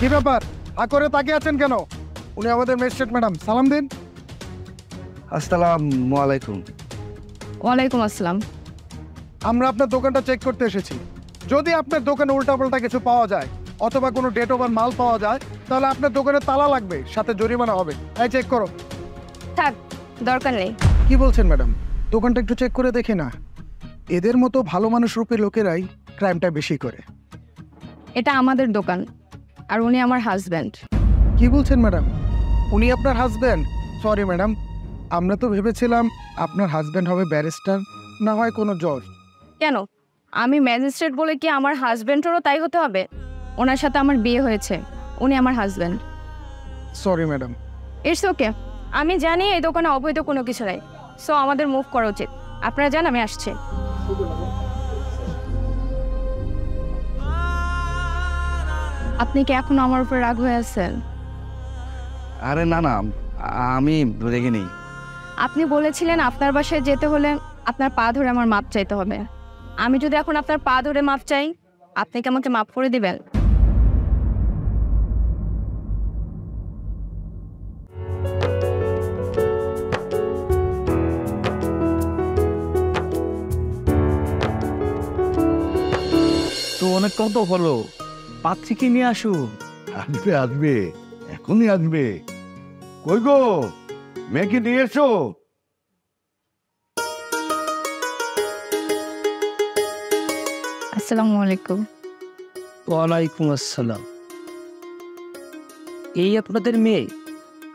কি ব্যাপার, হা করে তাকিয়ে আছেন কেন? উনি আমাদের ম্যাজিস্ট্রেট ম্যাডাম, সালাম দিন। আসসালামু আলাইকুম। ওয়ালাইকুম আসসালাম। আমরা আপনার দোকানটা চেক করতে এসেছি। যদি আপনার দোকানে উল্টাপাল্টা কিছু পাওয়া যায় অথবা কোনো ডেট ওভার মাল পাওয়া যায় তাহলে আপনার দোকানে তালা লাগবে, সাথে জরিমানা হবে। তাই চেক করো। থাক, দরকার নেই। কি বলছেন ম্যাডাম? দোকানটা একটু চেক করে দেখি না। এদের মতো ভালো মানুষ রূপী লোকেরাই ক্রাইমটা বেশি করে। এটা আমাদের দোকান, আর উনি আমার হাজব্যান্ড। কি বলছেন ম্যাডাম? উনি আপনার হাজব্যান্ড? সরি ম্যাডাম, আমরা তো ভেবেছিলাম আপনার হাজব্যান্ড হবে ব্যারিস্টার, না হয় কোনো জজ। কেন, আমি ম্যাজিস্ট্রেট বলে কি আমার হাজব্যান্ডেরও তাই হতে হবে? ওনার সাথে আমার বিয়ে হয়েছে, উনি আমার husband. Sorry madam. It's okay, আমি জানি এই দোকানে অবৈধ কোনো কিছু নাই, সো আমাদের মুভ করা উচিত। আপনারা যান, আমি আসছি। আপনি কি এখনো আমার উপর রাগ হয়ে আছেন? আরে না না, আমি রেগে নেই। আপনি বলেছিলেন আপনার বাসায় যেতে হলে আপনার পা ধরে আমার মাপ চাইতে হবে। আমি যদি এখন আপনার পা ধরে মাপ চাই, আপনি কি আমাকে মাপ করে দিবেন? তো অনেক কত হলো, পাত্রীকে নিয়ে আসুন। আসবে আসবে, এখনই আসবে। কই গো, মেয়েকে নিয়ে এসো। আসসালামু আলাইকুম। ওয়ালাইকুম আসসালাম। এই আপনাদের মেয়ে,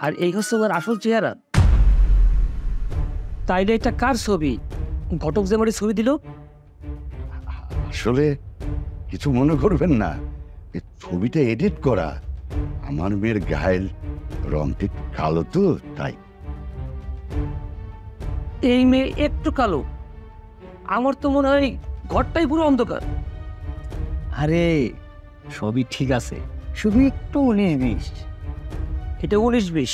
আর এই হচ্ছে ওর আসল চেহারা? তাইলে এটা কার ছবি? ঘটক যে আমার ছবি দিল। আসলে কিছু মনে করবেন না, এই ছবিটা এডিট করা। আমার মেয়ের গায়ের রংটি কালো তো, তাই। এই মেয়ে একটু কালো, আমার তো মনে হয় ঘরটাই পুরো অন্ধকার। আরে সবই ঠিক আছে, শুধু একটু 19-20। এটা 19-20,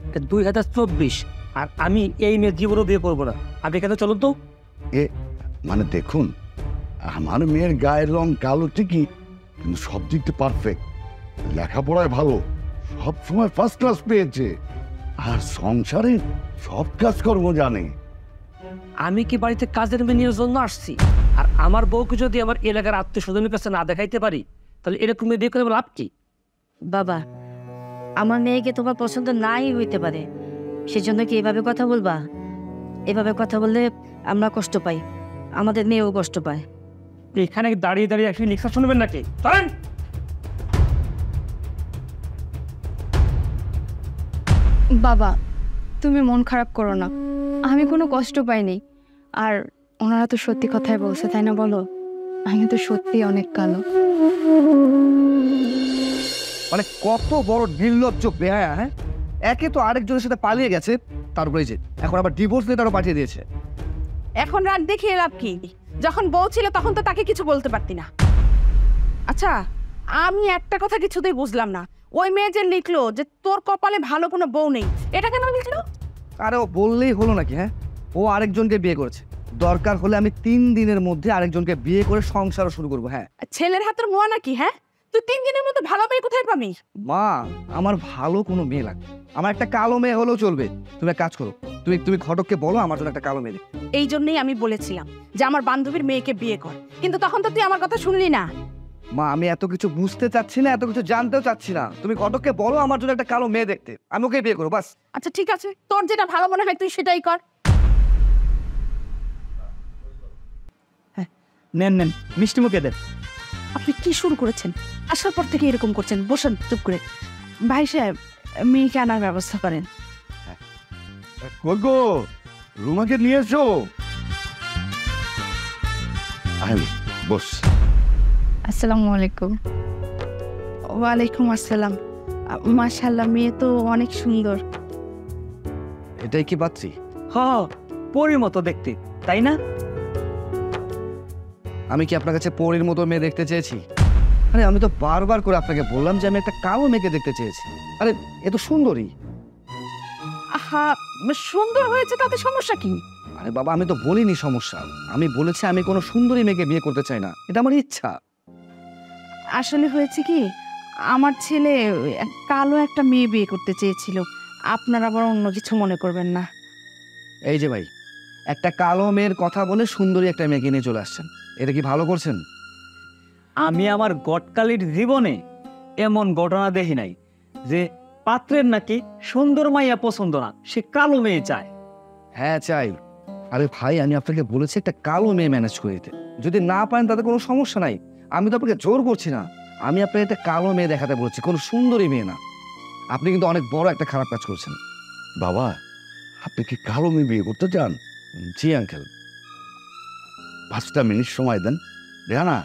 এটা 2024। আর আমি এই মেয়ের জীবনও বিয়ে করবো না। আপনি কেন চলুন তো। এ মানে দেখুন, আমার মেয়ের গায়ের রং কালো ঠিকই, কিন্তু সব দিক দিয়ে পারফেক্ট। লেখাপড়ায় ভালো, সব সময় ফার্স্ট ক্লাস পেয়েছে, আর সংসারে সব কাজকর্ম জানে। আমি কি বাড়িতে কাজের মেয়ের জন্য আসছি? আর আমার বউকে যদি আমার এলাকার আত্মীয় স্বজনের কাছে না দেখাইতে পারি, তাহলে এরকম মেয়ে বিয়ে করে লাভ কি? বাবা, আমার মেয়েকে তোমার পছন্দ নাই হইতে পারে, সেজন্য কি এভাবে কথা বলবা? এভাবে কথা বললে আমরা কষ্ট পাই, আমাদের মেয়েও কষ্ট পায়। এখানে দাঁড়িয়ে দাঁড়িয়ে একটু লেখা শুনবেন নাকি? চলেন। বাবা, তুমি মন খারাপ করো না, আমি কোনো কষ্ট পাইনি। আর ওনারা তো সত্যি কথাই বলছে, তাই না বলো? আমি তো সত্যি অনেক কালো। মানে কত বড় নির্লজ্জ বেহায়া! হ্যাঁ, একে তো আরেকজনের সাথে পালিয়ে গেছে, তারপরে যে এখন আবার ডিভোর্স লেটারও পাঠিয়ে দিয়েছে। এখন রাগ দেখিয়ে লাভ কি? যখন বউ ছিল তখন তো তাকে কিছু বলতে পারতি না। আচ্ছা, আমি একটা কথা কিছুতেই বুঝলাম না, ওই মেয়ে যে লিখলো যে তোর কপালে ভালো কোনো বউ নেই, এটা কেন লিখলো? আরে ও বললেই হলো নাকি? হ্যাঁ, ও আরেকজনকে বিয়ে করেছে, দরকার হলে আমি 3 দিনের মধ্যে আরেকজনকে বিয়ে করে সংসারও শুরু করবো। হ্যাঁ, ছেলের হাতের মোয়া নাকি? হ্যাঁ, তুই 3 দিনের মধ্যে ভালো মেয়ে কোথায় পাবি? মা, আমার ভালো কোনো মেয়ে লাগবে, আমার একটা কালো মেয়ে হলেও চলবে। তুমি এক কাজ করো, তুমি ঘটককে বলো আমার জন্য একটা কালো মেয়ে দেখতে। এই জন্যই আমি বলেছিলাম যে আমার বান্ধবীর মেয়েকে বিয়ে কর, কিন্তু তখন তো তুই আমার কথা শুনলি না। মা, আমি এত কিছু বুঝতে চাচ্ছি না, এত কিছু জানতেও চাচ্ছি না। তুমি ঘটককে বলো আমার জন্য একটা কালো মেয়ে দেখতে, আমি ওকে বিয়ে করবো, বাস। আচ্ছা ঠিক আছে, তোর যেটা ভালো মনে হয় তুই সেটাই কর। নেন নেন, মিষ্টি মুখে দেন। আপনি কি শুরু করেছেন? আসার পর থেকে এরকম করছেন। বসেন চুপ করে। ভাই সাহেব, মেয়েকে আনার ব্যবস্থা করেন। কই গো, রুমাকে নিয়ে এসো। বস। আসসালামু আলাইকুম। ওয়ালাইকুম আসসালাম। মাশাআল্লাহ, মেয়ে তো অনেক সুন্দর। এটাই কি পাচ্ছি? হ্যাঁ, পরীর মতো দেখতে, তাই না? আমি কি আপনার কাছে পরীর মতো মেয়ে দেখতে চেয়েছি? আরে আমি তো বারবার করে আপনাকে বললাম যে আমি একটা কালো মেয়েকে দেখতে চেয়েছি। আরে এ তো সুন্দরী। আহা, সুন্দর হয়েছে তাতে সমস্যা কি? আরে বাবা, আমি তো বলিনি সমস্যা, আমি বলেছি আমি কোনো সুন্দরী মেয়েকে বিয়ে করতে চাই না, এটা আমার ইচ্ছা। আসলে হয়েছে কি, আমার ছেলে কালো একটা মেয়ে বিয়ে করতে চেয়েছিল, আপনারা আবার অন্য কিছু মনে করবেন না। এই যে ভাই, একটা কালো মেয়ের কথা বলে সুন্দরী একটা মেয়েকে নিয়ে চলে আসছেন, এটা কি ভালো করছেন? আমি আমার গটকালির জীবনে এমন ঘটনা দেখি নাই যে পাত্রের নাকি সুন্দর মাইয়া পছন্দ না, সে কালো মেয়ে চায়। হ্যাঁ চাই। আরে ভাই, আমি আপনাকে বলেছি একটা কালো মেয়ে ম্যানেজ করে দিতে, যদি না পারেন তাতে কোনো সমস্যা নাই, আমি তো আপনাকে জোর করছি না। আমি আপনাকে একটা কালো মেয়ে দেখাতে বলছি, কোনো সুন্দরী মেয়ে না। আপনি কিন্তু অনেক বড় একটা খারাপ কাজ করছেন। বাবা, আপনি কি কালো মেয়ে বিয়ে করতে চান? জি আঙ্কেল। 5টা মিনিট সময় দেন। রেহানা,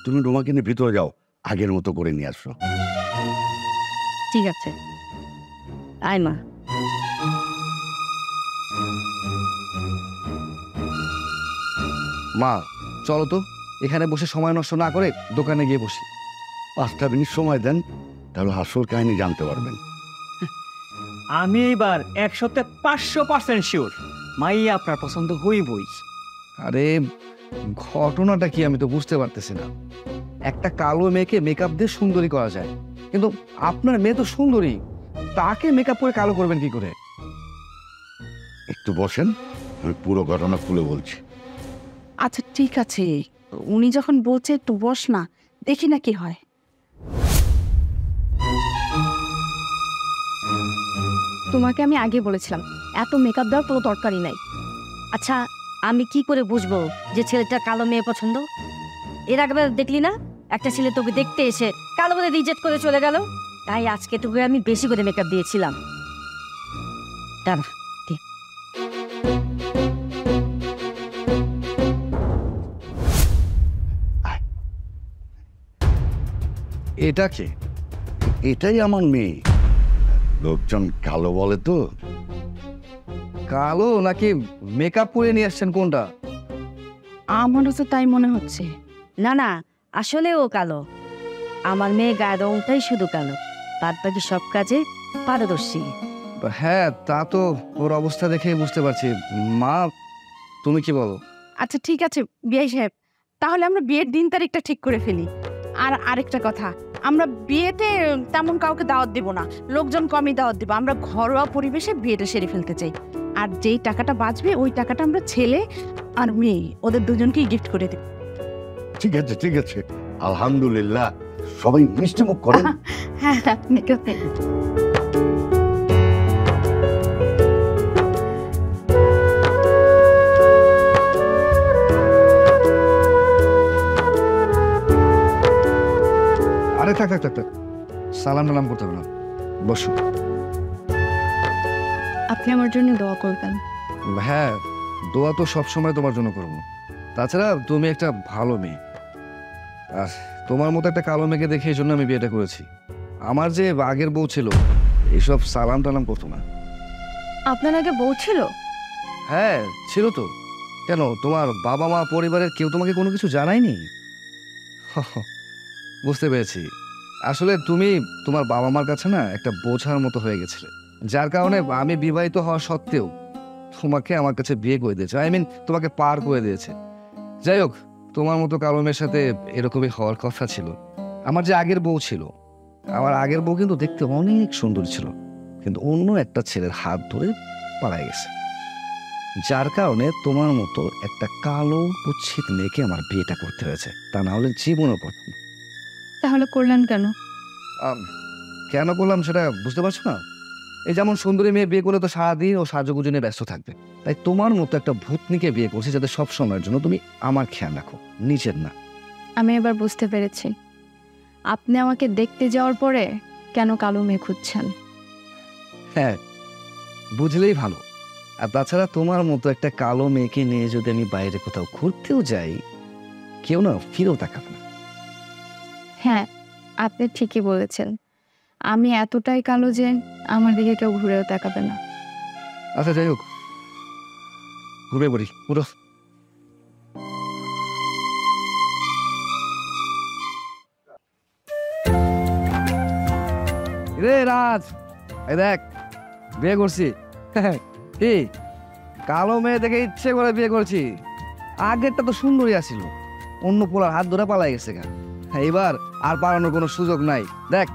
তুমি রুমাকে নিয়ে ভিতরে যাও, আগের মতো করে নিয়ে আসো। ঠিক আছে, আয় মা। মা চলো তো, এখানে বসে সময় নষ্ট না করে দোকানে গিয়ে বসি। 5টা মিনিট সময় দেন, তাহলে আসল কাহিনী জানতে পারবেন। আমি এবার 100% শিওর মাইয়া আপনার পছন্দ হইবই। আরে ঘটনাটা কি আমি তো বুঝতে পারতেছি না। একটা কালো মেয়েকে মেকআপ দিয়ে সুন্দরী করা যায়, কিন্তু আপনার মেয়ে তো সুন্দরী, তাকে মেকআপ করে কালো করবেন কি করে? একটু বসেন, আমি পুরো ঘটনা খুলে বলছি। আচ্ছা ঠিক আছে, উনি যখন বলছে একটু বস না, দেখি না কি হয়। তোমাকে আমি আগে বলেছিলাম এত মেকআপ দেওয়ার কোনো দরকারই নাই। আচ্ছা, আমি কি করে বুঝবো যে ছেলেটা কালো মেয়ে পছন্দ? এর আগেবার দেখলি না, একটা ছেলে তোকে দেখতে এসে কালো বলে রিজেক্ট করে চলে গেল। তাই আজকে তোকে আমি বেশি করে মেকআপ দিয়েছিলাম। দাঁড়া, এটা কে? এটাই আমার মেয়ে। লোকজন কালো বলে তো। কালো নাকি মেকআপ করে নিয়ে আসছেন কোনটা? আমারও তো তাই মনে হচ্ছে। না না, আসলে ও কালো। আমার মেয়ে গায়ের রংটাই শুধু কালো, বাদ বাকি সব কাজে পারদর্শী। হ্যাঁ, তা তো ওর অবস্থা দেখে বুঝতে পারছি। মা, তুমি কি বলো? আচ্ছা ঠিক আছে বিআই সাহেব, তাহলে আমরা বিয়ের দিন তারিখটা ঠিক করে ফেলি। আর আরেকটা কথা, আমরা বিয়েতে তেমন কাউকে দাওয়াত দিব না, লোকজন কমই দাওয়াত দিব। আমরা ঘরোয়া পরিবেশে বিয়েটা সেরে ফেলতে চাই। আর যেই টাকাটা বাঁচবে ওই টাকাটা আমরা ছেলে আর মেয়ে ওদের দুজনকেই গিফট করে দেব। ঠিক আছে, ঠিক আছে, আলহামদুলিল্লাহ। সবাই মিষ্টি মুখ করেন। হ্যাঁ আপনি কথা। আরে থাক থাক থাক থাক, সালাম টালাম করতে হবে না, বসো। আপনি আমার জন্য দোয়া করবেন। হ্যাঁ, দোয়া তো সবসময় তোমার জন্য করবো। তাছাড়া তুমি একটা ভালো মেয়ে, আর তোমার মতো একটা কালো মেয়েকে দেখে এই জন্য আমি বিয়েটা করেছি। আমার যে আগের বউ ছিল এইসব সালাম টালাম করতো না। আপনার আগে বউ ছিল? হ্যাঁ ছিল তো। কেন, তোমার বাবা মা পরিবারের কেউ তোমাকে কোনো কিছু জানায়নি? বুঝতে পেরেছি, আসলে তুমি তোমার বাবা মার কাছে না একটা বোঝার মতো হয়ে গেছিলে, যার কারণে আমি বিবাহিত হওয়া সত্ত্বেও তোমাকে আমার কাছে বিয়ে করে দিয়েছে, তোমাকে পার করে দিয়েছে। যাই হোক, তোমার মতো কালো মেয়ের সাথে এরকমই হওয়ার কথা ছিল। আমার যে আগের বউ ছিল, আমার আগের বউ কিন্তু দেখতে অনেক সুন্দর ছিল, কিন্তু অন্য একটা ছেলের হাত ধরে পালায় গেছে, যার কারণে তোমার মতো একটা কালো কুৎসিত মেয়েকে আমার বিয়েটা করতে হয়েছে, তা না হলে জীবনও করতাম না। তাহলে করলেন কেন? কেন করলাম সেটা বুঝতে পারছো না? এই যেমন সুন্দরী মেয়ে বিয়ে করলে তো সারাদিন ও সাজুগুজু নিয়ে ব্যস্ত থাকবে, তাই তোমার মতো একটা ভূতনিকে বিয়ে করছি যাতে সব সময়ের জন্য তুমি আমার খেয়াল রাখো, নিজের না। আমি এবার বুঝতে পেরেছি আপনি আমাকে দেখতে যাওয়ার পরে কেন কালো মেয়ে খুঁজছেন। হ্যাঁ, বুঝলেই ভালো। আর তাছাড়া তোমার মতো একটা কালো মেয়েকে নিয়ে যদি আমি বাইরে কোথাও ঘুরতেও যাই, কেউ না ফিরেও তাকাবে না। হ্যাঁ, আপনি ঠিকই বলেছেন, আমি এতটাই কালো যে আমার দিকে কেউ ঘুরেও তাকাবে না। আচ্ছা যাই হোক, ঘুরে পড়ি পুরো। রে রাজ, এই দেখ বিয়ে করছি। কি কালো মেয়ে দেখে ইচ্ছে করে বিয়ে করছি? আগেরটা তো সুন্দরী আছিল, অন্য পোলার হাত ধরে পালাই গেছে। এইবার আর পালানোর কোনো সুযোগ নাই। দেখ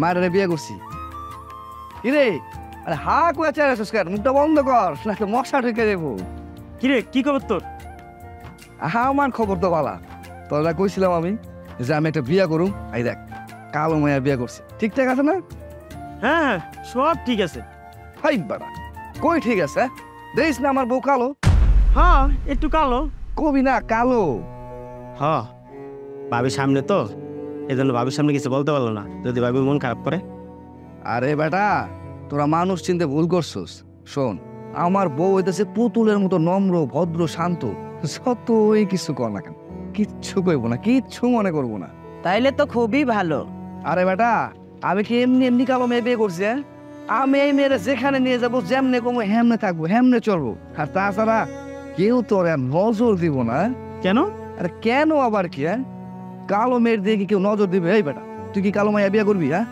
মায়ের বিয়ে করছি। কিরে আরে হা করে চেয়ার আছিস কেন? মুখটা বন্ধ কর, নাকি মশা ঢুকে দেবো। কিরে কি খবর তোর? আমার খবর তো বালা। তোরা কইছিলাম আমি যে আমি একটা বিয়ে করুম, এই দেখ কালো মায়া বিয়ে করছি। ঠিকঠাক আছে না? হ্যাঁ সব ঠিক আছে। হাই বাড়া, কই ঠিক আছে? দেখিস না আমার বউ কালো? হ্যাঁ একটু কালো। কবি না কালো। হ্যাঁ ভাবির সামনে তো, এই জন্য ভাবির সামনে কিছু বলতে পারলো না, যদি ভাবি মন খারাপ করে। আরে বেটা তোরা মানুষ চিনতে ভুল করছস। শোন, আমার বউ হইতেছে পুতুলের মতো নম্র, ভদ্র, শান্ত। যতই কিছু কর না কেন, কিচ্ছু কইব না, কিচ্ছু মনে করবো না। তাইলে তো খুবই ভালো। আরে বেটা আমি কি এমনি এমনি কালো মেয়ে বিয়ে করছি? হ্যাঁ? আমি এই মেয়েরা যেখানে নিয়ে যাবো, যেমনে কমো হেমনে থাকবো, হেমনে চলবো। আর তাছাড়া কেউ তোর আর নজর দিব না। কেন? আরে কেন আবার কি? হ্যাঁ, কালো মেয়ের দিয়ে কি কেউ নজর দিবে? এই বেটা তুই কি কালো মাইয়া বিয়ে করবি? হ্যাঁ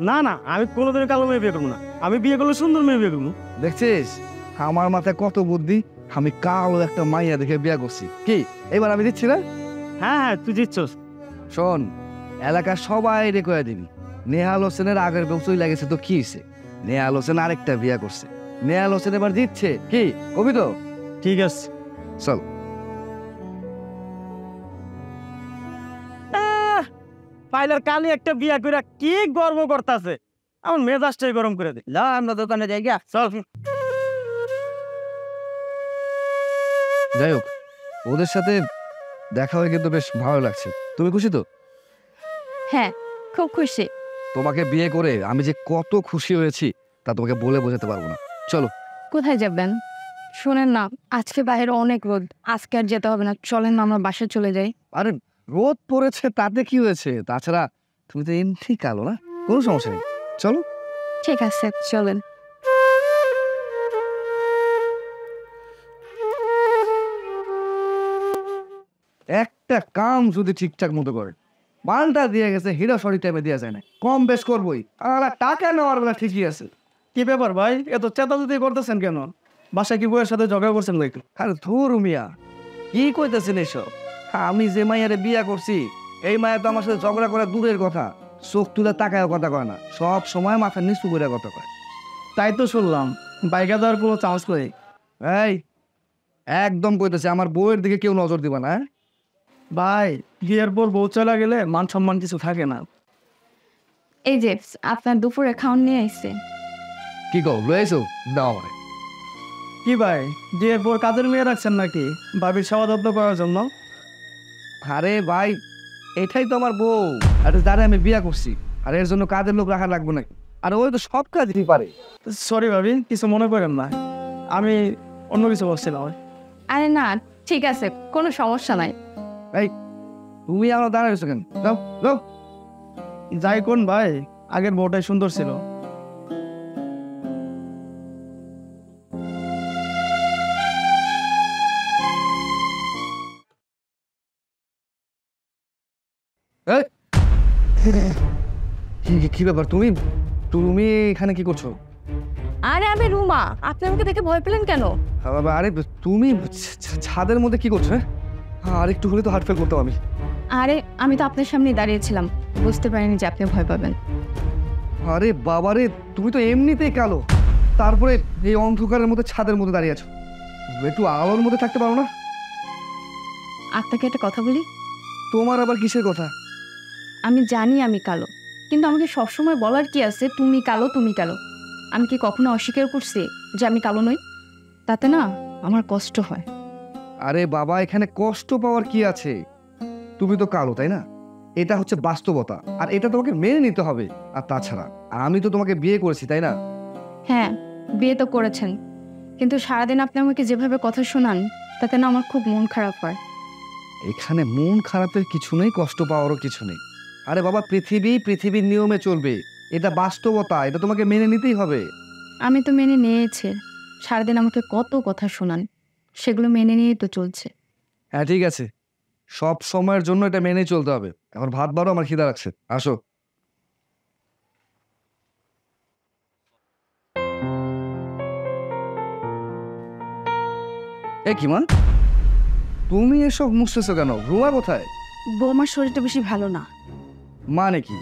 না না, আমি কোনোদিন কালো মেয়ে বিয়ে করবো না। আমি বিয়ে করলে সুন্দর মেয়ে বিয়ে করবো। দেখছিস আমার মাথায় কত বুদ্ধি। আমি কালো একটা মাইয়া দেখে বিয়ে করছি। কি এবার আমি দিচ্ছি না? হ্যাঁ হ্যাঁ তুই দিচ্ছস। শোন, এলাকার সবাই রে কয়ে দিবি নেহাল হোসেনের আগের বউ চই লাগেছে তো কি হয়েছে? নেহাল হোসেন আরেকটা বিয়ে করছে। নেহাল হোসেন এবার দিচ্ছে। কি কবি তো? ঠিক আছে চল। পাইলার কালি একটা বিয়া করে কি গর্ব করতেছে, আমার মেজাজটাই গরম করে দে। লা আমরা দোকানে যাই গা। চল। যাই হোক, ওদের সাথে দেখা হয়ে কিন্তু বেশ ভালো লাগছে। তুমি খুশি তো? হ্যাঁ, খুব খুশি। তোমাকে বিয়ে করে আমি যে কত খুশি হয়েছি তা তোমাকে বলে বোঝাতে পারবো না। চলো। কোথায় যাবেন? শোনেন না, আজকে বাইরে অনেক রোদ, আজকে আর যেতে হবে না, চলেন না আমরা বাসায় চলে যাই। আরে রোদ পড়েছে তাতে কি হয়েছে? তাছাড়া তুমি তো এমনি কালো না, কোনো সমস্যা নেই। চলো। ঠিক আছে চলেন। একটা কাম যদি ঠিকঠাক মতো করে, মালটা দিয়ে গেছে হিরো সরি টাইমে দেওয়া যায় না, কম বেশ করবোই। আর টাকা নেওয়ার বেলা ঠিকই আছে। কি ব্যাপার ভাই, এত চেতাচেতি করতেছেন কেন? বাসায় কি বউয়ের সাথে ঝগড়া করছেন নাকি? আরে ধুর মিয়া, কি কইতেছেন এসব? আমি যে মাইয়ারে বিয়া করছি এই মায়া তো আমার সাথে ঝগড়া করা দূরের কথা, চোখ তুলে তাকায় কথা কয় না, সব সময় মাথা নিচু করে কথা কয়। তাই তো শুনলাম, বাইকা দেওয়ার কোনো চান্স নেই। এই একদম কইতেছে আমার বউয়ের দিকে কেউ নজর দিবা না। হ্যাঁ? ভাই বিয়ের পর বউ চলে গেলে মান সম্মান কিছু থাকে না। এই যে আপনার দুপুরে খাওয়ান নিয়ে আইছে। কি কও লয়েছো? দাও আমারে। কি ভাই, বিয়ের পর কাজের মেয়ে রাখছেন নাকি ভাবির সেবা যত্ন করার জন্য? আরে ভাই এটাই তো আমার বউ, আর যারা আমি বিয়া করছি, আর এর জন্য কাজের লোক রাখা লাগবে নাকি? আর ওই তো সব কাজই পারে। সরি ভাবি, কিছু মনে করেন না, আমি অন্য কিছু বলছিলাম। আরে না, ঠিক আছে, কোনো সমস্যা নাই। এই তুমি আমার দাঁড়াইছো কেন? দাও দাও। যাই কোন ভাই, আগের বউটাই সুন্দর ছিল। এই, কি ব্যাপার? তুমি তুমি এখানে কি করছো? আরে আমি রুমা, আপনি আমাকে দেখে ভয় পেলেন কেন? আরে তুমি ছাদের মধ্যে কি করছো? আর একটু হলে তো হার্ট ফেল করতাম আমি। আরে আমি তো আপনার সামনে দাঁড়িয়েছিলাম, বুঝতে পারিনি যে আপনি ভয় পাবেন। আরে বাবারে, তুমি তো এমনিতেই কালো, তারপরে এই অন্ধকারের মধ্যে ছাদের মধ্যে দাঁড়িয়ে আছো। একটু আলোর মধ্যে থাকতে পারো না? আপনাকে একটা কথা বলি। তোমার আবার কিসের কথা? আমি জানি আমি কালো, কিন্তু আমাকে সবসময় বলার কি আছে তুমি কালো তুমি কালো? আমি কি কখনো অস্বীকার করছি যে আমি কালো নই? তাতে না আমার কষ্ট হয়। আরে বাবা, এখানে কষ্ট পাওয়ার কি আছে? তুমি তো কালো, তাই না? এটা হচ্ছে বাস্তবতা, আর এটা তোমাকে মেনে নিতে হবে। আর তাছাড়া আমি তো তোমাকে বিয়ে করেছি, তাই না? হ্যাঁ, বিয়ে তো করেছেন, কিন্তু সারাদিন আপনি আমাকে যেভাবে কথা শোনান তাতে না আমার খুব মন খারাপ হয়। এখানে মন খারাপের কিছু নেই, কষ্ট পাওয়ারও কিছু নেই। আরে বাবা, পৃথিবীর নিয়মে চলবে, এটা বাস্তবতা, এটা তোমাকে মেনে নিতেই হবে। আমি তো মেনে নিয়েছি, সারাদিন আমাকে কত কথা শোনান, সেগুলো মেনে নিয়েই তো চলছে। হ্যাঁ ঠিক আছে, সব সময়ের জন্য এটা মেনেই চলতে হবে। এখন ভাত বাড়ো, আমার খিদা লাগছে, আসো। এ কি মা, তুমি এসব মুছতেছো কেন? রুমা কোথায়? বৌমার শরীরটা বেশি ভালো না। মানে কি?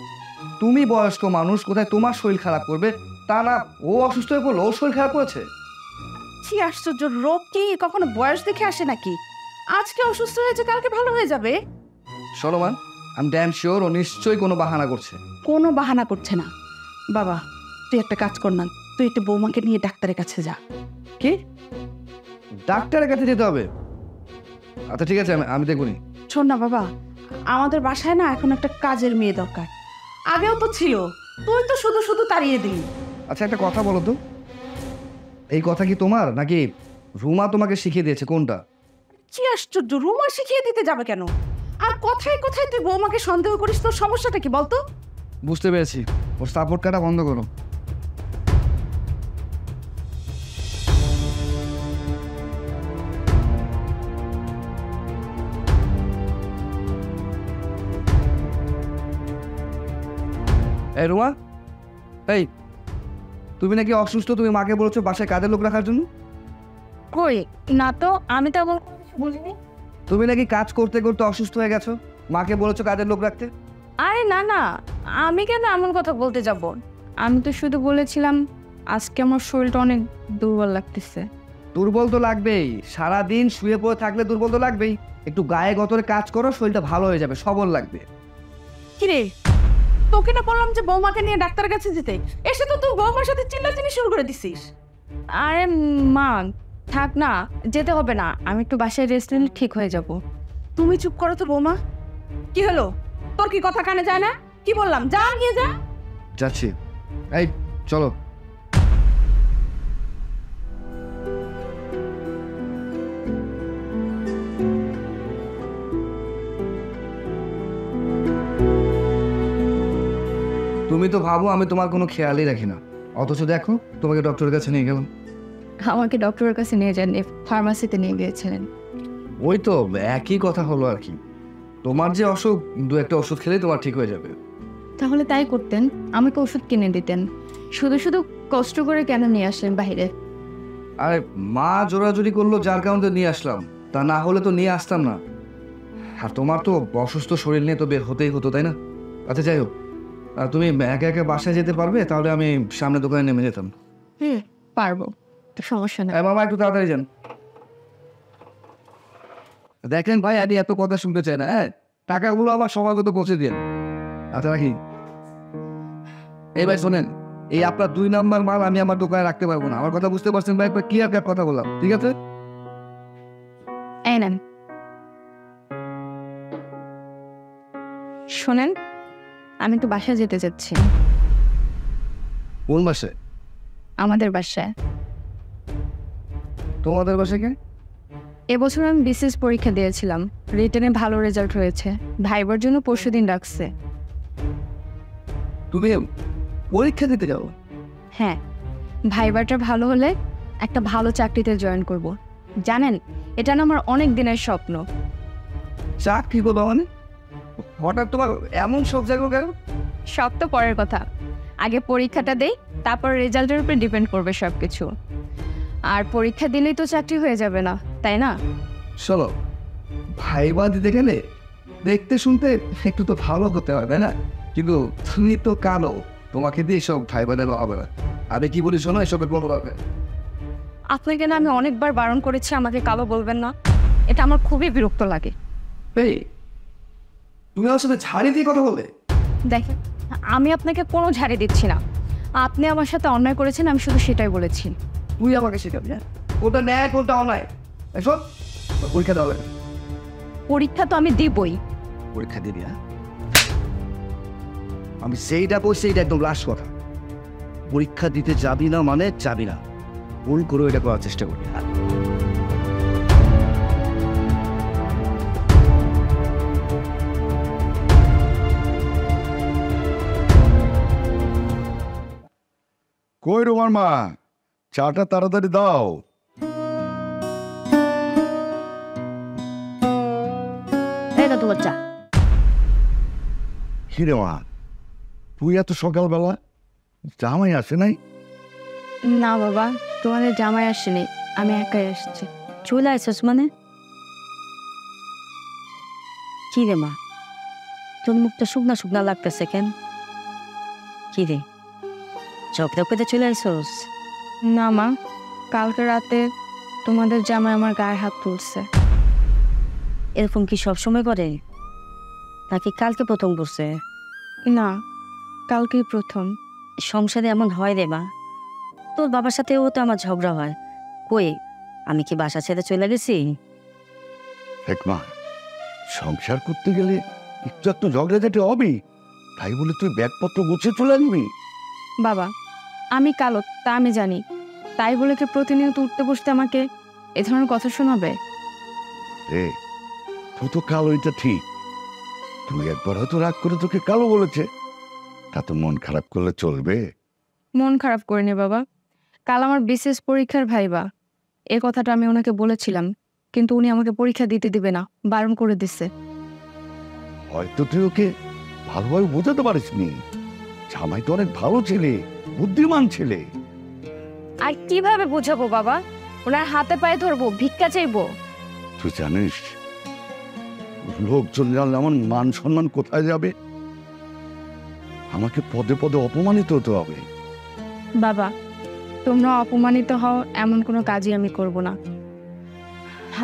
তুমি বয়স্ক মানুষ, কোথায় তোমার শরীর খারাপ করবে? তা না ও অসুস্থ হয়ে পড়লো, ও শরীর খারাপ করেছে? কি আশ্চর্য, রোগ কি কখনো বয়স দেখে আসে নাকি? আজকে অসুস্থ হয়েছে, কালকে ভালো হয়ে যাবে। শোনো মা, আমি ড্যাম শিওর ও নিশ্চয়ই কোনো বাহানা করছে। কোনো বাহানা করছে না। বাবা তুই একটা কাজ কর না, তুই একটু বৌমাকে নিয়ে ডাক্তারের কাছে যা। কি? ডাক্তারের কাছে যেতে হবে? আচ্ছা ঠিক আছে, আমি দেখুনি। শোন না বাবা, আমাদের বাসায় না এখন একটা কাজের মেয়ে দরকার। আগেও তো ছিল, তুই তো শুধু শুধু তাড়িয়ে দিলি। আচ্ছা একটা কথা বলো তো, এই কথা কি তোমার নাকি রুমা তোমাকে শিখিয়ে দিয়েছে? কোনটা? কি আশ্চর্য, রুমা শিখিয়ে দিতে যাবে কেন? আর কথায় কথায় তুই বৌমাকে সন্দেহ করিস, তোর সমস্যাটা কি বলতো? বুঝতে পেরেছি, ওর সাপোর্ট কাটা বন্ধ করো। এই রুমা, এই তুমি নাকি অসুস্থ, তুমি মাকে বলেছো বাসায় কাজের লোক রাখার জন্য? কই না তো, আমি তো এমন কোনো কিছু বলিনি। তুমি নাকি কাজ করতে করতে অসুস্থ হয়ে গেছো, মাকে বলেছো কাজের লোক রাখতে? আরে না না, আমি কেন এমন কথা বলতে যাব? আমি তো শুধু বলেছিলাম আজকে আমার শরীরটা অনেক দুর্বল লাগতেছে। দুর্বল তো লাগবেই, সারাদিন শুয়ে পড়ে থাকলে দুর্বল তো লাগবেই। একটু গায়ে গতরে কাজ করো, শরীরটা ভালো হয়ে যাবে, সবল লাগবে। কিরে, তোকে না বললাম যে বৌমাকে নিয়ে ডাক্তারের কাছে যেতে, এসে তো তুই বৌমার সাথে চিল্লাচিল্লি শুরু করে দিছিস। আরে মা থাক না, যেতে হবে না, আমি একটু বাসায় রেস্ট নিলে ঠিক হয়ে যাব। তুমি চুপ করো তো বৌমা। কি হলো, তোর কি কথা কানে যায় না? কি বললাম, যা নিয়ে যা। যাচ্ছি। এই চলো। তুমি তো ভাবো আমি তোমার কোনো খেয়ালই রাখি না, অথচ দেখো তোমাকে ডক্টরের কাছে নিয়ে গেলাম। আমাকে ডক্টরের কাছে নিয়ে যান, ফার্মাসিতে নিয়ে গিয়েছিলেন। ওই তো একই কথা হলো আর কি। তোমার যে অসুখ, দু একটা ওষুধ খেলেই তোমার ঠিক হয়ে যাবে। তাহলে তাই করতেন, আমাকে ওষুধ কিনে দিতেন। শুধু শুধু কষ্ট করে কেন নিয়ে আসলেন বাইরে? আরে মা জোরাজুরি করলো যার কারণে তো নিয়ে আসলাম, তা না হলে তো নিয়ে আসতাম না। আর তোমার তো অসুস্থ শরীর নিয়ে তো বের হতেই হতো, তাই না? আচ্ছা যাই হোক, তুমি একা একা বাসায় যেতে পারবে? তাহলে আমি সামনে দোকানে নেমে যেতাম। পারবো, তো সমস্যা নেই। মামা একটু তাড়াতাড়ি যান। দেখেন ভাই, আমি এত কথা শুনতে চাই না। হ্যাঁ, টাকাগুলো আমার সময় মতো পৌঁছে দিন। আচ্ছা রাখি। এই ভাই শোনেন, এই আপনার 2 নাম্বার মাল আমি আমার দোকানে রাখতে পারবো না। আমার কথা বুঝতে পারছেন ভাই? কি আর কথা বললাম, ঠিক আছে? এই নেন, শোনেন, আমি একটু বাসায় যেতে চাচ্ছি। কোন বাসায়? আমাদের বাসায়। তোমাদের বাসায় কে? এবছর আমি বিসিএস পরীক্ষা দিয়েছিলাম, রিটেনে ভালো রেজাল্ট হয়েছে, ভাইবার জন্য পরশুদিন ডাকছে। তুমি পরীক্ষা দিতে যাও? হ্যাঁ, ভাইবারটা ভালো হলে একটা ভালো চাকরিতে জয়েন করব। জানেন, এটা না আমার অনেক দিনের স্বপ্ন। চাকরি করবো মানে? হঠাৎ তোমার এমন সব জায়গায় কেন? সব তো পরের কথা, আগে পরীক্ষাটা দেই, তারপর রেজাল্টের উপরে ডিপেন্ড করবে সব কিছু। আর পরীক্ষা দিলেই তো চাকরি হয়ে যাবে না, তাই না? চলো, ভাইবা দিতে গেলে দেখতে শুনতে একটু তো ভালো হতে হয়, তাই না? কিন্তু তুমি তো কালো, তোমাকে দিয়ে সব ভাইবা দেওয়া হবে না। আমি কি বলি শোনো, এসবের কোনো দরকার। আপনাকে না আমি অনেকবার বারণ করেছি আমাকে কালো বলবেন না, এটা আমার খুবই বিরক্ত লাগে। এই তুমি আমার সাথে ছাড়ি দিয়ে কথা বলবে? দেখেন, আমি আপনাকে কোনো ঝাড়ি দিচ্ছি না, আপনি আমার সাথে অন্যায় করেছেন, আমি শুধু সেটাই বলেছি। তুই আমাকে শেখাবি? হ্যাঁ, কোনটা ন্যায় কোনটা অন্যায়? শোন, পরীক্ষা দেওয়া হবে। পরীক্ষা তো আমি দিবই। পরীক্ষা দিবি? হ্যাঁ, আমি সেইটা বলছি, সেইটা একদম লাস্ট কথা। পরীক্ষা দিতে যাবি না মানে যাবি না, ভুল করে এটা করার চেষ্টা করবি। কই রোমার মা, চাটা তাড়াতাড়ি দাও। এই না তোমার চা। কিরে মা, তুই এত সকালবেলা? জামাই আসে নাই? না বাবা, তোমাদের জামাই আসেনি, আমি একাই আসছি। চলে আসছিস মানে? কি রে মা, তোর মুখটা শুকনা শুকনা লাগতেছে কেন? কি রে, চোখটা পেতে চলে আসোস? না মা, কালকে রাতে তোমাদের জামাই আমার গায়ে হাত তুলছে। এরকম কি সব সময় করে নাকি কালকে প্রথম করছে? না, কালকেই প্রথম। সংসারে এমন হয় রে মা, তোর বাবার সাথেও তো আমার ঝগড়া হয়। কই, আমি কি বাসা ছেড়ে চলে গেছি? দেখ মা, সংসার করতে গেলে একটু একটু ঝগড়াঝাটি হবে, তাই বলে তুই ব্যাগপত্র গুছিয়ে চলে আসবি? বাবা, আমি কালো তা আমি জানি, তাই বলে কি প্রতিনিয়ত উঠতে বসতে আমাকে এ ধরনের কথা শোনাবে? রে, তুই তো কালো, এটা ঠিক। তুই একবার হয়তো রাগ করে তোকে কালো বলেছে, তাতে মন খারাপ করলে চলবে? মন খারাপ করিনি বাবা, কাল আমার বিশেষ পরীক্ষার ভাইবা, এ কথাটা আমি ওনাকে বলেছিলাম, কিন্তু উনি আমাকে পরীক্ষা দিতে দিবে না, বারণ করে দিচ্ছে। হয়তো তুই ওকে ভালোভাবে বোঝাতে পারিসনি। জামাই তো অনেক ভালো ছেলে, বুদ্ধিমান ছেলে। আর কিভাবে বুঝাবো বাবা? ওনার হাতে পায়ে ধরবো, ভিক্ষা চাইবো? তুই জানিস লোকজন জানলে আমার মান সম্মান কোথায় যাবে? আমাকে পদে পদে অপমানিত হতে হবে। বাবা, তোমরা অপমানিত হও এমন কোনো কাজই আমি করব না।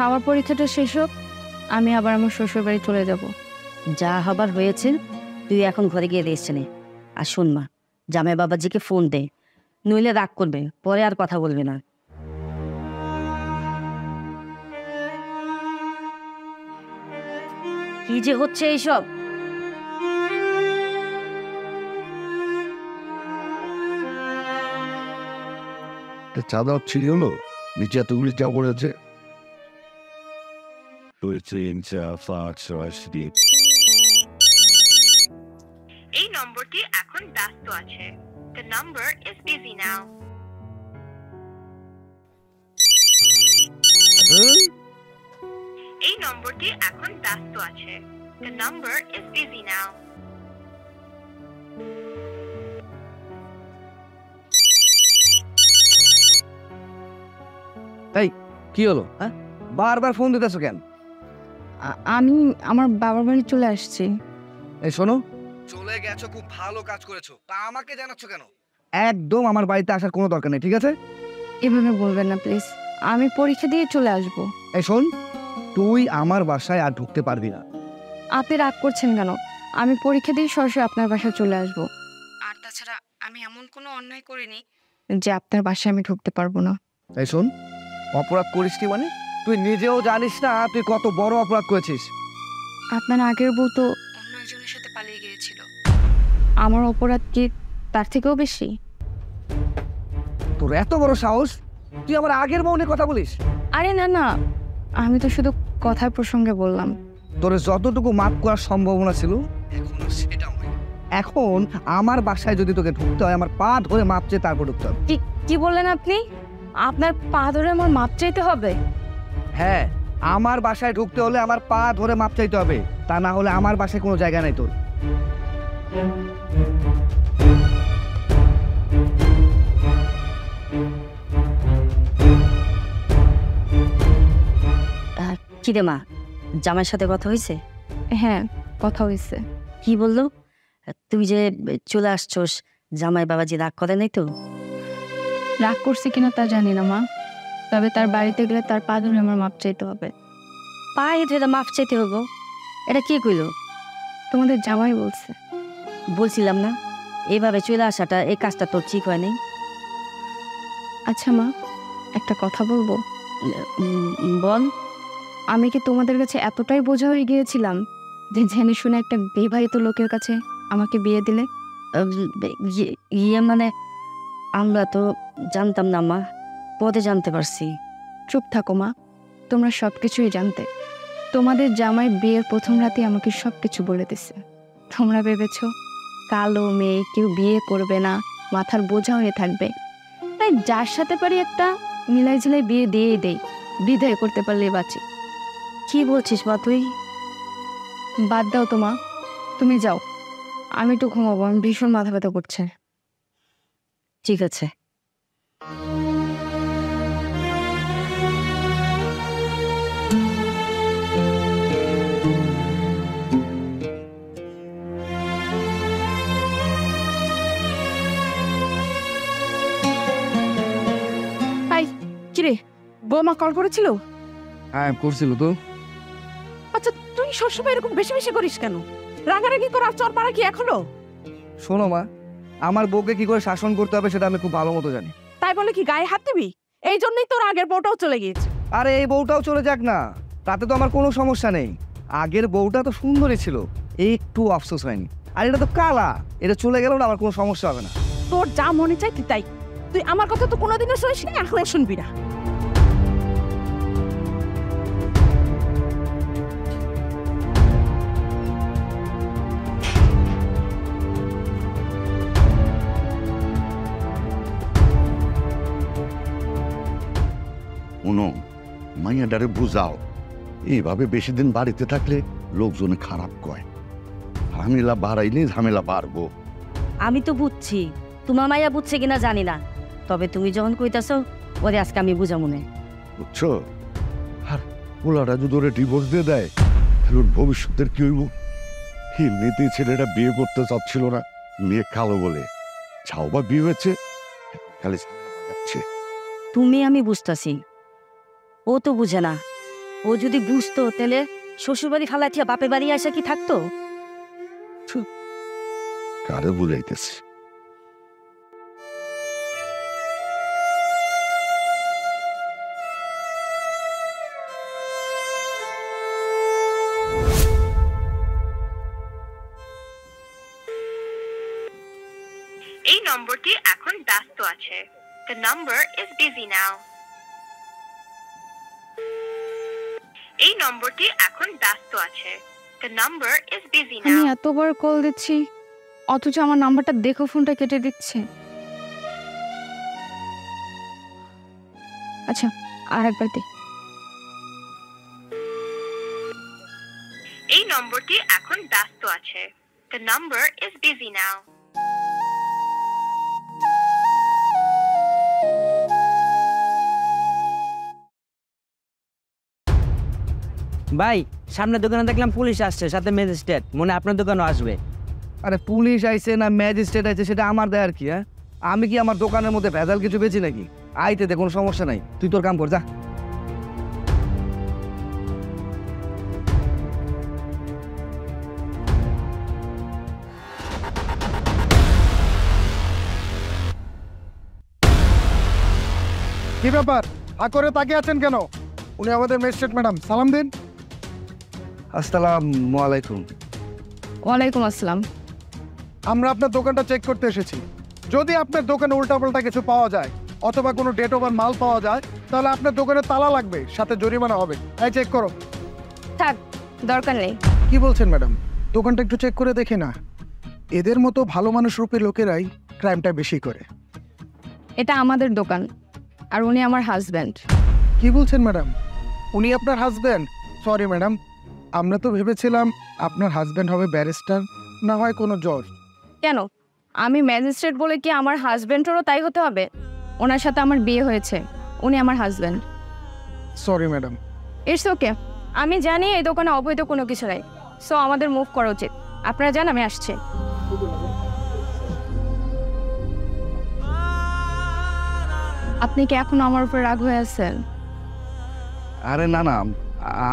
আমার পরীক্ষাটা শেষ হোক, আমি আবার আমার শ্বশুর বাড়ি চলে যাব। যা হবার হয়েছে, তুই এখন ঘরে গিয়ে রেস্ট নে। আর শোন মা, জামাই বাবাজিকে ফোন দে, নইলে রাগ করবে, পরে আর কথা বলবে না। কি যে হচ্ছে এইসব? চাঁদা ছিঁড়ি হলো, নিচে এতগুলি চা পড়েছে। এই নম্বরটি এখন ব্যস্ত আছে। The number is busy now. এই নম্বরটি এখন ব্যস্ত আছে। The number is busy now. তাই কি হলো? হ্যাঁ, বারবার ফোন দিতেছো কেন? আমি আমার বাবার বাড়ি চলে আসছি। এই শোনো, চলে গেছো, খুব ভালো কাজ করেছো, তা আমাকে জানাচ্ছ কেন? একদম আমার বাড়িতে আসার কোনো দরকার নেই, ঠিক আছে? এভাবে বলবেন না প্লিজ, আমি পরীক্ষা দিয়ে চলে আসব। এই শোন, তুই আমার বাসায় আর ঢুকতে পারবি না। আপনি রাগ করছেন কেন? আমি পরীক্ষা দিয়ে সরাসরি আপনার বাসায় চলে আসব। আর তাছাড়া আমি এমন কোনো অন্যায় করিনি যে আপনার বাসায় আমি ঢুকতে পারবো না। এই শোন, অপরাধ করিসনি মানে তুই নিজেও জানিস না তুই কত বড় অপরাধ করেছিস। আপনার আগের বউ তো অন্য একজনের সাথে পালিয়ে গিয়েছিল, আমার অপরাধ কি তার থেকেও বেশি? তোর এত বড় সাহস, তুই আমার আগের বউ নিয়ে কথা বলিস? আরে না না, আমি তো শুধু কথার প্রসঙ্গে বললাম। তোর যতটুকু মাপ করার সম্ভাবনা ছিল এখন সেটাও নেই। এখন আমার বাসায় যদি তোকে ঢুকতে হয়, আমার পা ধরে মাপ চেয়ে তারপর ঢুকতে হবে। কি বললেন আপনি? আপনার পা ধরে আমার মাপ চাইতে হবে? হ্যাঁ, আমার বাসায় ঢুকতে হলে আমার পা ধরে মাপ চাইতে হবে, তা না হলে আমার বাসায় কোনো জায়গা নাই তোর। কি রে মা, জামাইয়ের সাথে কথা হয়েছে? হ্যাঁ, কথা হয়েছে। কি বললো? তুই যে চলে আসছোস, জামাই বাবাজি রাগ করে নাই তো? রাগ করছে কিনা তা জানি না মা, তবে তার বাড়িতে গেলে তার পা ধরে আমার মাপ চাইতে হবে। পায়ে ধরে মাপ চাইতে হবো? এটা কে কইল? তোমাদের জামাই বলছে। বলছিলাম না এইভাবে চলে আসাটা, এই কাজটা তোর ঠিক হয় নাই। আচ্ছা মা, একটা কথা বলবো? বল। আমি কি তোমাদের কাছে এতটাই বোঝা হয়ে গিয়েছিলাম যে জেনে শুনে একটা বিবাহিত লোকের কাছে আমাকে বিয়ে দিলে? ইয়ে মানে আমরা তো জানতাম না মা, পরে জানতে পারছি। চুপ থাকো মা, তোমরা সব কিছুই জানতে। তোমাদের জামাই বিয়ের প্রথম রাতে আমাকে সব কিছু বলে দিছে। তোমরা ভেবেছ কালো মেয়ে কেউ বিয়ে করবে না, মাথার বোঝা হয়ে থাকবে, তাই যার সাথে পারি একটা মিলাই ঝিলাই বিয়ে দিয়েই দেই, বিদায় করতে পারলে বাঁচি। কি বলছিস মা তুই? বাদ দাও তো মা, তুমি যাও, আমি একটু ঘুমাবো, আমি ভীষণ মাথা ব্যথা করছে। ঠিক আছে। বৌমা কল করেছিল? হ্যাঁ করছিল তো। আচ্ছা, তুই সবসময় এরকম বেশি বেশি করিস কেন? রাগারাগি করার চর পাড়া কি এখনো? শোনো মা, আমার বউকে কি করে শাসন করতে হবে সেটা আমি খুব ভালো মতো জানি। তাই বলে কি গায়ে হাত দিবি? এই জন্যই তোর আগের বউটাও চলে গিয়েছে। আরে এই বউটাও চলে যাক না, তাতে তো আমার কোনো সমস্যা নেই। আগের বউটা তো সুন্দরী ছিল, একটু আফসোস হয়নি। আর এটা তো কালা, এটা চলে গেলেও না আমার কোনো সমস্যা হবে না। তোর যা মনে চাই তুই তাই। তুই আমার কথা তো কোনোদিনও শুনিস না, এখনো শুনবি না। উনো মাইয়াডারে বুঝাও, এইভাবে বেশি দিন বাড়িতে থাকলে লোকজনে খারাপ কয়। ঝামেলা বাড়াইলে ঝামেলা বাড়বো। আমি তো বুঝছি, তোমার মাইয়া বুঝছে কিনা জানি না, তবে তুমি যখন কইতাছো ওরে আজকে আমি বুঝা মনে। বুঝছো? আর ওলারা যদি ওরা ডিভোর্স দিয়ে দেয় তাহলে ওর ভবিষ্যতের কি হইব? এমনিতে ছেলেটা বিয়ে করতে চাচ্ছিল না, মেয়ে কালো বলে। ছাও বা বিয়ে হয়েছে, খালি যাচ্ছে। তুমি আমি বুঝতাছি, ও তো বুঝে না। ও যদি বুঝতো তাহলে শ্বশুর বাড়ি ফালাইয়া বাপের বাড়ি আসা কি থাকতো? কারে বুঝাইতেছে? এই নম্বরটি এখন ব্যস্ত আছে। The number is busy now. এই নম্বরটি এখন ব্যস্ত আছে। The number is busy আমি now. এতবার কল দিচ্ছি অথচ আমার নাম্বারটা দেখো ফোনটা কেটে দিচ্ছে। আচ্ছা, আরেকবার দে। এই নম্বরটি এখন ব্যস্ত আছে। The number is busy now. ভাই, সামনের দোকানে দেখলাম পুলিশ আসছে, সাথে ম্যাজিস্ট্রেট। মনে হয় আপনার দোকানও আসবে। আরে পুলিশ আইছে না ম্যাজিস্ট্রেট আইছে সেটা আমার দেয়ার কি? হ্যাঁ, আমি কি আমার দোকানের মধ্যে ভেজাল কিছু বেচি নাকি? আইতে দে, কোনো সমস্যা নাই। তুই তোর কাম কর, যা। কি ব্যাপার, হা করে তাকিয়ে আছেন কেন? উনি আমাদের ম্যাজিস্ট্রেট ম্যাডাম, সালাম দিন। আসসালামু আলাইকুম। ওয়ালাইকুম আসসালাম। আমরা আপনার দোকানটা চেক করতে এসেছি। যদি আপনার দোকানে উল্টাপাল্টা কিছু পাওয়া যায় অথবা কোনো ডেট ওভার মাল পাওয়া যায় তাহলে আপনার দোকানে তালা লাগবে, সাথে জরিমানা হবে। তাই চেক করো। থাক, দরকার নেই। কি বলছেন ম্যাডাম? দোকানটা একটু চেক করে দেখে না। এদের মতো ভালো মানুষ রূপী লোকেরাই ক্রাইমটা বেশি করে। এটা আমাদের দোকান আর উনি আমার হাজব্যান্ড। কি বলছেন ম্যাডাম? উনি আপনার হাজব্যান্ড? সরি ম্যাডাম, আমরা তো ভেবেছিলাম আপনার হাজব্যান্ড হবে ব্যারিস্টার, না হয় কোনো জজ। কেন, আমি ম্যাজিস্ট্রেট বলে কি আমার হাজব্যান্ডেরও তাই হতে হবে? ওনার সাথে আমার বিয়ে হয়েছে, উনি আমার husband. Sorry madam. It's okay, আমি জানি এই দোকানে অবৈধ কোনো কিছু নাই, সো আমাদের মুভ করা উচিত। আপনারা যান, আমি আসছি। আপনি কি এখন আমার উপর রাগ হয়ে আছেন? আরে না না,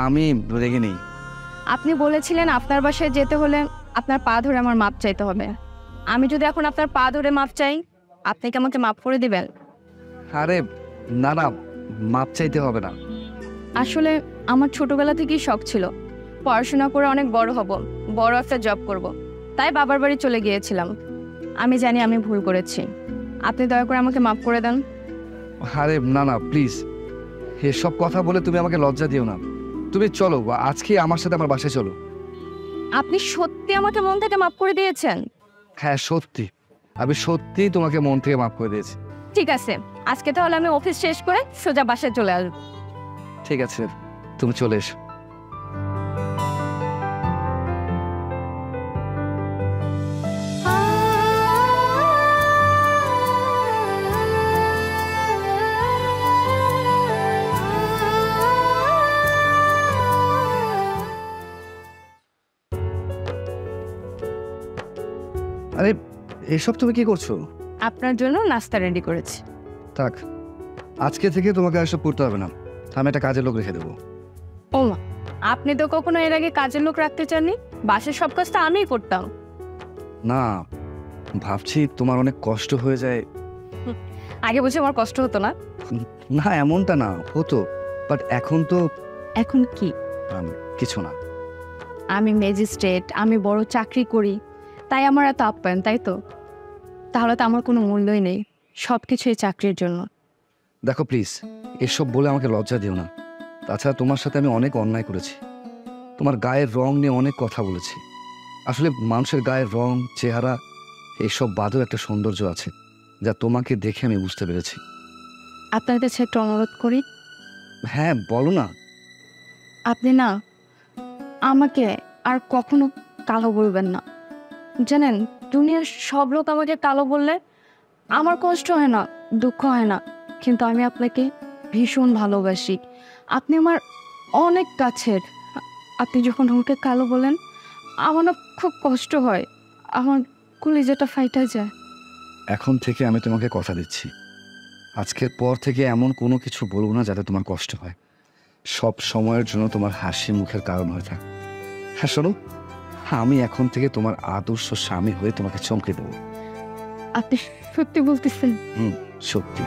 আমি রেগে নেই। আপনি বলেছিলেন আপনার বাসায় যেতে হলে আপনার পা ধরে আমার মাপ চাইতে হবে। আমি যদি এখন আপনার পা ধরে মাপ চাই, আপনি কি আমাকে মাপ করে দিবেন? আরে না না, মাপ চাইতে হবে না। আসলে আমার ছোটবেলা থেকেই শখ ছিল পড়াশোনা করে অনেক বড় হব, বড় একটা জব করব। তাই বাবার বাড়ি চলে গিয়েছিলাম। আমি জানি আমি ভুল করেছি, আপনি দয়া করে আমাকে মাফ করে দেন। আরে না না, প্লিজ এসব কথা বলে তুমি আমাকে লজ্জা দিও না। তুমি চলো, আজকে আমার সাথে আমার বাসায় চলো। আপনি সত্যি আমাকে মন থেকে মাফ করে দিয়েছেন? হ্যাঁ সত্যি, আমি সত্যি তোমাকে মন থেকে মাফ করে দিয়েছি। ঠিক আছে, আজকে তাহলে আমি অফিস শেষ করে সোজা বাসায় চলে আসবো। ঠিক আছে, তুমি চলে এসো। আরে এসব তুমি কি করছো? আপনার জন্য নাস্তা রেডি করেছি। থাক, আজকে থেকে তোমাকে এসব করতে হবে না। আমি একটা কাজের লোক রেখে দেবো। ও মা, আপনি তো কখনো এর আগে কাজের লোক রাখতে চাননি? বাসার সব কাজটা আমিই করতাম। না, ভাবছি তোমার অনেক কষ্ট হয়ে যায়। আগে বুঝে আমার কষ্ট হতো না? না, এমনটা না, হতো, বাট এখন তো এখন কি? কিছু না। আমি ম্যাজিস্ট্রেট, আমি বড় চাকরি করি, তাই আমার এত আপ্যায়ন, তাই তো? তাহলে তো আমার কোনো মূল্যই নেই, সব কিছু এই চাকরির জন্য। দেখো প্লিজ, এসব বলে আমাকে লজ্জা দিও না। তাছাড়া তোমার সাথে আমি অনেক অন্যায় করেছি, তোমার গায়ের রং নিয়ে অনেক কথা বলেছি। আসলে মানুষের গায়ের রং, চেহারা এইসব বাদেও একটা সৌন্দর্য আছে, যা তোমাকে দেখে আমি বুঝতে পেরেছি। আপনার কাছে একটা অনুরোধ করি। হ্যাঁ, বলো না। আপনি না আমাকে আর কখনো কালো বলবেন না। জানেন, দুনিয়ার সব লোক আমাকে কালো বললে আমার কষ্ট হয় না, দুঃখ হয় না, কিন্তু আমি আপনাকে ভীষণ ভালোবাসি। আপনি আমার অনেক কাছের। আপনি যখন আমাকে কালো বলেন, আমার না খুব কষ্ট হয়, আমার কলিজাটা ফাইটা যায়। এখন থেকে আমি তোমাকে কথা দিচ্ছি, আজকের পর থেকে এমন কোনো কিছু বলবো না যাতে তোমার কষ্ট হয়। সব সময়ের জন্য তোমার হাসি মুখের কারণ হয়ে থাক। হ্যাঁ শোনো, আমি এখন থেকে তোমার আদর্শ স্বামী হয়ে তোমাকে চমকে দেবো। আপনি সত্যি বলতেছেন? সত্যি।